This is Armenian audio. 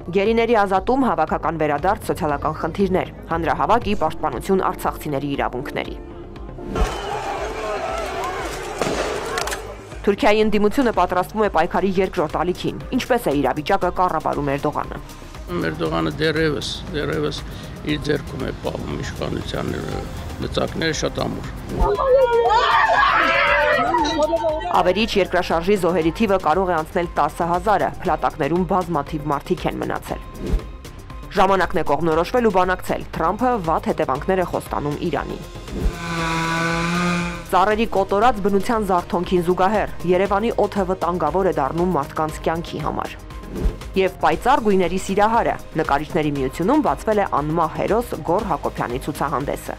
Գերիների ազատում, հավաքական վերադարձ, սոցիալական խնդիրներ, հանրահավաքի պաշտպանություն արցախցիների իրավունքների։ Թուրքիայի ընդդիմությունը պատրաստվում է պայքարի երկրորդ ալիքին։ Ինչպես է իրավիճակը կառավարում Էրդողանը։ Էրդողանը դեռևս իր ձեռքում է պահում իշխանության լծակները շատ ամուր։ Ավերիչ երկրաշարժի զոհերի թիվը կարող է անցնել 10,000-ը, փլատակներում բազմաթիվ մարդիկ են մնացել։ Ժամանակն է կողմնորոշվել ու բանակցել, Թրամփը վատ հետևանքներ է խոստանում Իրանին։ Ծառերի կոտորած բնության զարթոնքին զուգահեռ Երևանի օդը վտանգավոր է դառնում մարդկանց կյանքի համար։ Եվ պայծառ գույների սիրահարը նկարիչների միությունում բացվել է անմահ հերոս Գոռ Հակոբյանի ցուցահանդեսը։